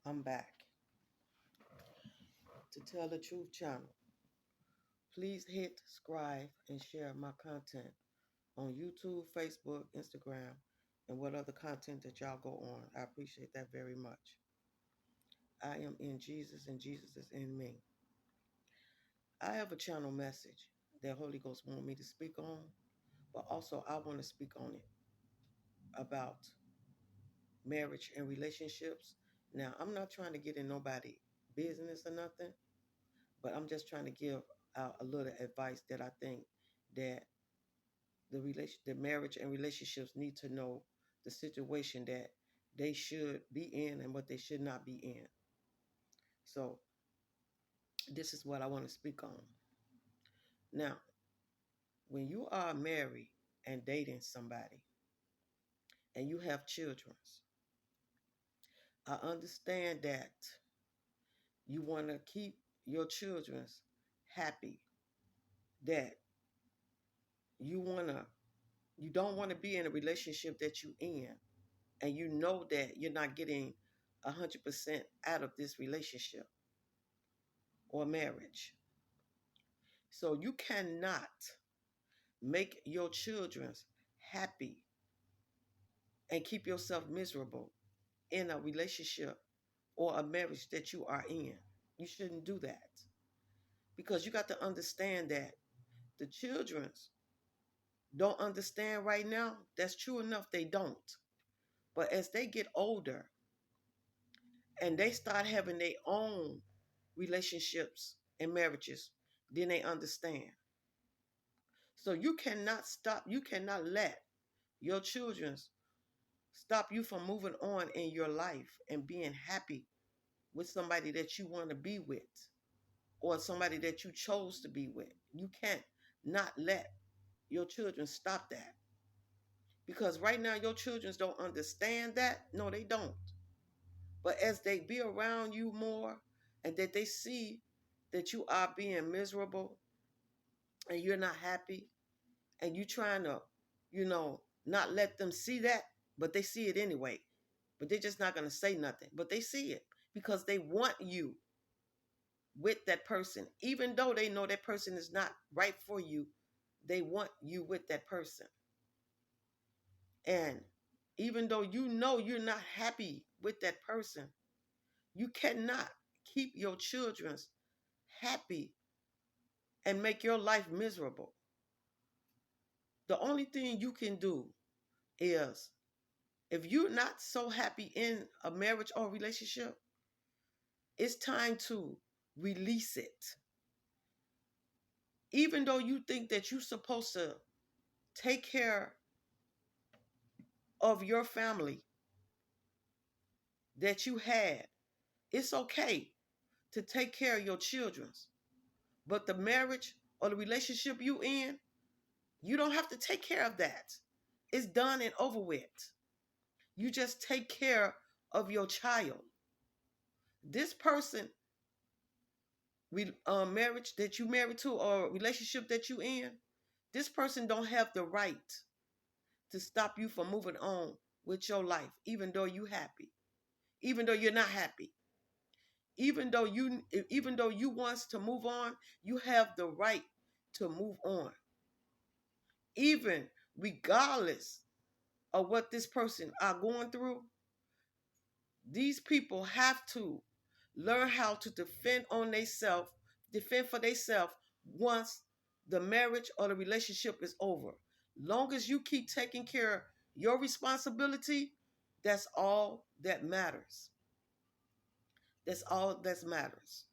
I'm back to Tell the Truth channel. Please hit subscribe and share my content on YouTube, Facebook, Instagram, and what other content that y'all go on. I appreciate that very much. I am in Jesus and Jesus is in me. I have a channel message that Holy Ghost want me to speak on, but also I want to speak on it about marriage and relationships. Now, I'm not trying to get in nobody business or nothing, but I'm just trying to give out a little advice that I think that the marriage and relationships need to know the situation that they should be in and what they should not be in. So this is what I want to speak on. Now, when you are married and dating somebody and you have children, I understand that you want to keep your children happy, that you don't want to be in a relationship that you in and you know that you're not getting 100% out of this relationship or marriage. So you cannot make your children happy and keep yourself miserable in a relationship or a marriage that you are in. You shouldn't do that because you got to understand that the children don't understand right now. That's true enough, they don't. But as they get older and they start having their own relationships and marriages, then they understand. So you cannot let your children stop you from moving on in your life and being happy with somebody that you want to be with or somebody that you chose to be with. You can't not let your children stop that. Because right now your children don't understand that. No, they don't. But as they be around you more and that they see that you are being miserable and you're not happy and you trying to, not let them see that, but they see it anyway. But they're just not going to say nothing. But they see it because they want you with that person. Even though they know that person is not right for you, they want you with that person. And even though you know you're not happy with that person, you cannot keep your children happy and make your life miserable. The only thing you can do is if you're not so happy in a marriage or relationship, it's time to release it. Even though you think that you're supposed to take care of your family that you had, it's okay to take care of your children. But the marriage or the relationship you in, you don't have to take care of that. It's done and over with. You just take care of your child. This person, marriage that you married to or relationship that you in, this person don't have the right to stop you from moving on with your life, even though you happy, even though you're not happy, even though you wants to move on, you have the right to move on, even regardless of what this person are going through. These people have to learn how to defend for themselves once the marriage or the relationship is over. Long as you keep taking care of your responsibility, that's all that matters. That's all that matters.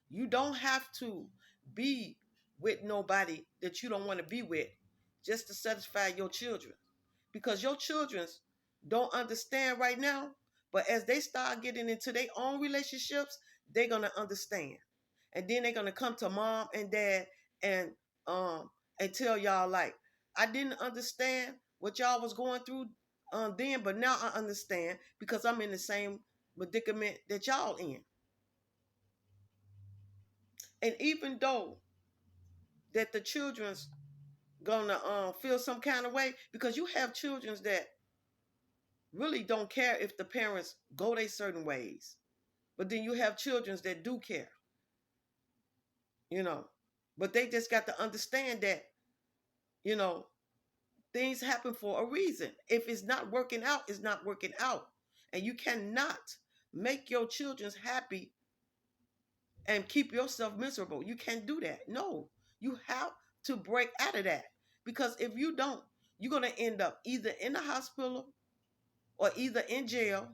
You don't have to be with nobody that you don't want to be with just to satisfy your children. Because your children don't understand right now, but as they start getting into their own relationships, they're going to understand. And then they're going to come to mom and dad and um and tell y'all like, I didn't understand what y'all was going through then, but now I understand because I'm in the same predicament that y'all in. And even though that the children's gonna feel some kind of way, because you have children that really don't care if the parents go their certain ways. But then you have children that do care, you know. But they just got to understand that, you know, things happen for a reason. If it's not working out, it's not working out. And you cannot make your children happy and keep yourself miserable. You can't do that. No, you have to break out of that. Because if you don't, you're going to end up either in the hospital or either in jail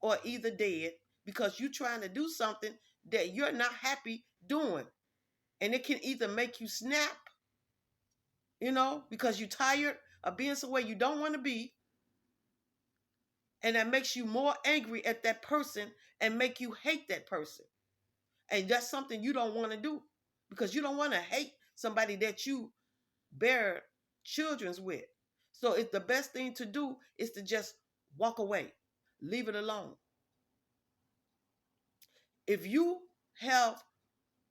or either dead because you're trying to do something that you're not happy doing. And it can either make you snap, you know, because you're tired of being somewhere you don't want to be. And that makes you more angry at that person and make you hate that person. And that's something you don't want to do because you don't want to hate somebody that you bear children's with. So it's the best thing to do is to just walk away, leave it alone. If you have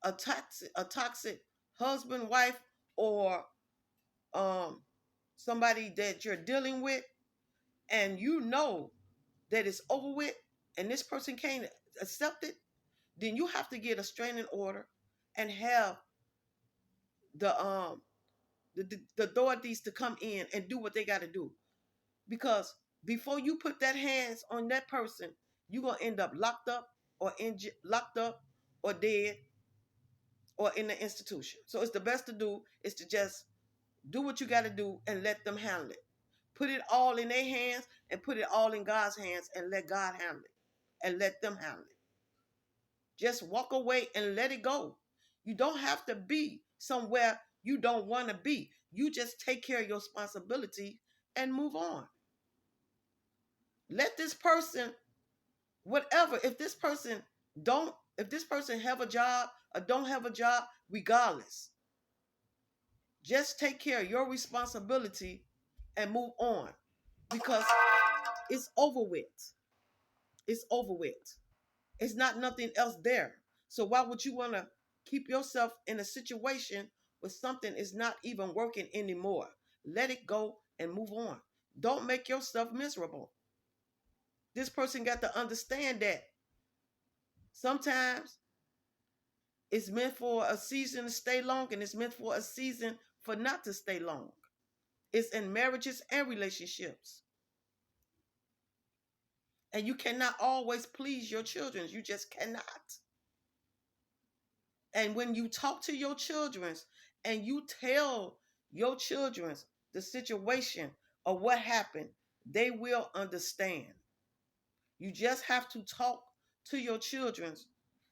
a toxic husband, wife, or um, somebody that you're dealing with, and you know that it's over with, and this person can't accept it, then you have to get a restraining order and have the the authorities to come in and do what they got to do. Because before you put that hands on that person, you're gonna end up locked up or dead or in the institution. So it's the best to do is to just do what you got to do and let them handle it. Put it all in their hands and put it all in God's hands and let God handle it and let them handle it. Just walk away and let it go. You don't have to be somewhere you don't want to be. You just take care of your responsibility and move on. Let this person, whatever, if this person have a job or don't have a job, regardless, just take care of your responsibility and move on because it's over with. It's over with. It's not nothing else there. So why would you want to keep yourself in a situation where something is not even working anymore? Let it go and move on. Don't make yourself miserable. This person got to understand that sometimes it's meant for a season to stay long and it's meant for a season for not to stay long. It's in marriages and relationships. And you cannot always please your children. You just cannot. And when you talk to your children and you tell your children the situation or what happened, they will understand. You just have to talk to your children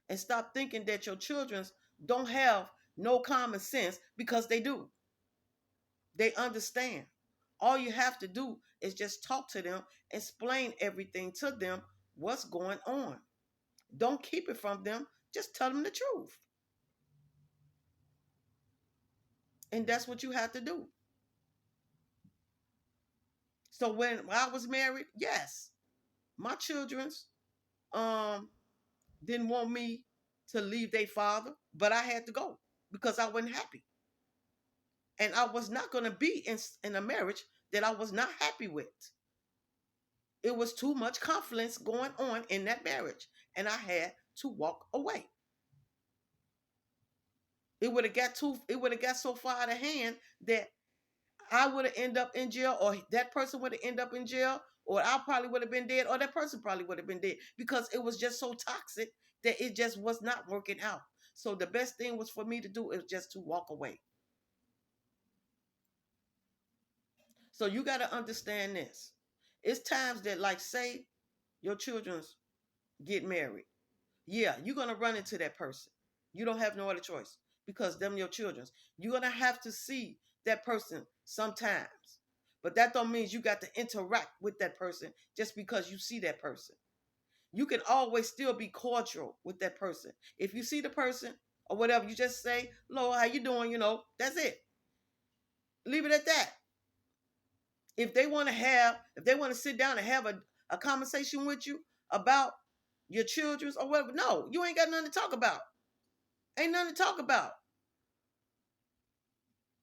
and stop thinking that your children don't have no common sense because they do. They understand. All you have to do is just talk to them, explain everything to them, what's going on. Don't keep it from them. Just tell them the truth. And that's what you have to do. So when I was married, yes, my children's didn't want me to leave their father, but I had to go because I wasn't happy. And I was not going to be in a marriage that I was not happy with. It was too much conflict going on in that marriage, and I had to walk away. It would have got so far out of hand that I would have ended up in jail, or that person would have ended up in jail, or I probably would have been dead, or that person probably would have been dead because it was just so toxic that it just was not working out. So the best thing was for me to do is just to walk away. So you got to understand this. It's times that, like, say your children's get married. Yeah, you're going to run into that person. You don't have no other choice because them your children's. You're going to have to see that person sometimes. But that don't mean you got to interact with that person just because you see that person. You can always still be cordial with that person. If you see the person or whatever, you just say, "Hello, how you doing?" That's it. Leave it at that. If they want to sit down and have a conversation with you about your children's or whatever, no, you ain't got nothing to talk about. Ain't nothing to talk about.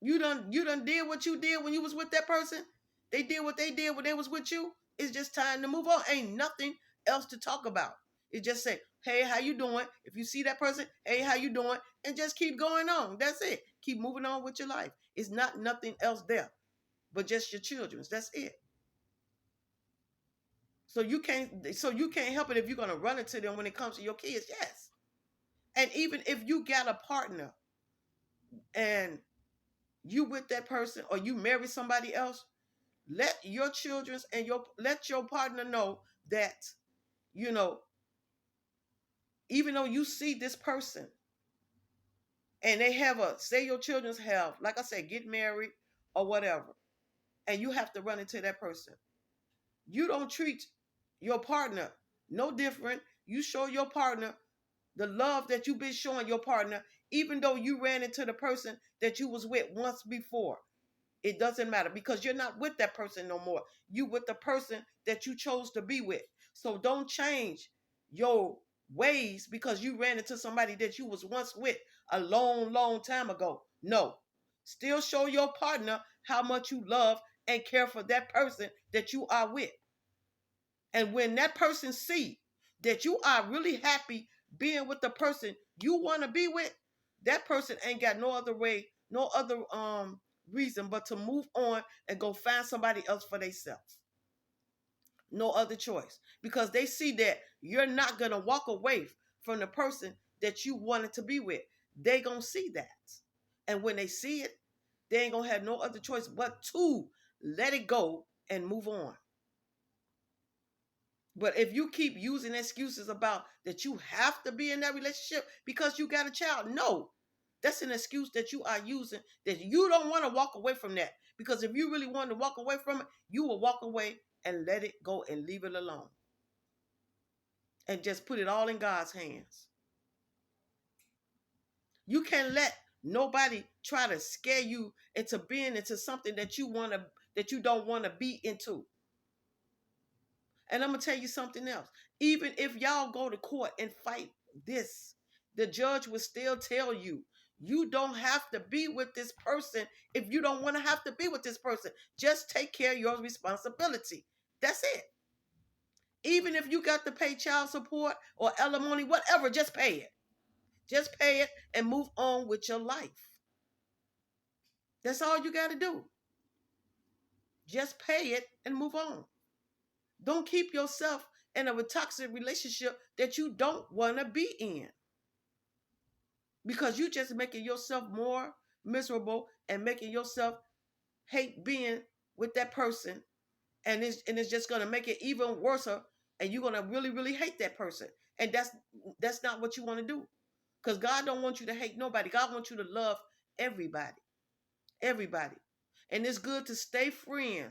You done did what you did when you was with that person. They did what they did when they was with you. It's just time to move on. Ain't nothing else to talk about. It just say, hey, how you doing? If you see that person, hey, how you doing? And just keep going on. That's it. Keep moving on with your life. It's not nothing else there but just your children's. That's it. So you can't help it if you're gonna run into them when it comes to your kids. Yes. And even if you got a partner and you with that person or you marry somebody else, let your children's and let your partner know that, you know, even though you see this person and they have say your children's have, like I said, get married or whatever, and you have to run into that person. You don't treat your partner no different. You show your partner the love that you've been showing your partner, even though you ran into the person that you was with once before. It doesn't matter because you're not with that person no more. You with the person that you chose to be with. So don't change your ways because you ran into somebody that you was once with a long, long time ago. No. Still show your partner how much you love and care for that person that you are with. And when that person see that you are really happy being with the person you want to be with, that person ain't got no other way, no other reason but to move on and go find somebody else for themselves. No other choice. Because they see that you're not going to walk away from the person that you wanted to be with. They going to see that. And when they see it, they ain't going to have no other choice but to let it go and move on. But if you keep using excuses about that you have to be in that relationship because you got a child, no, that's an excuse that you are using that you don't want to walk away from that. Because if you really wanted to walk away from it, you will walk away and let it go and leave it alone. And just put it all in God's hands. You can't let nobody try to scare you into being into something that you don't want to be into. And I'm going to tell you something else. Even if y'all go to court and fight this, the judge will still tell you, you don't have to be with this person if you don't want to have to be with this person. Just take care of your responsibility. That's it. Even if you got to pay child support or alimony, whatever, just pay it. Just pay it and move on with your life. That's all you got to do. Just pay it and move on. Don't keep yourself in a toxic relationship that you don't want to be in. Because you just making yourself more miserable and making yourself hate being with that person. And it's just going to make it even worse. And you're going to really, really hate that person. And that's not what you want to do. Because God don't want you to hate nobody. God wants you to love everybody. Everybody. And it's good to stay friends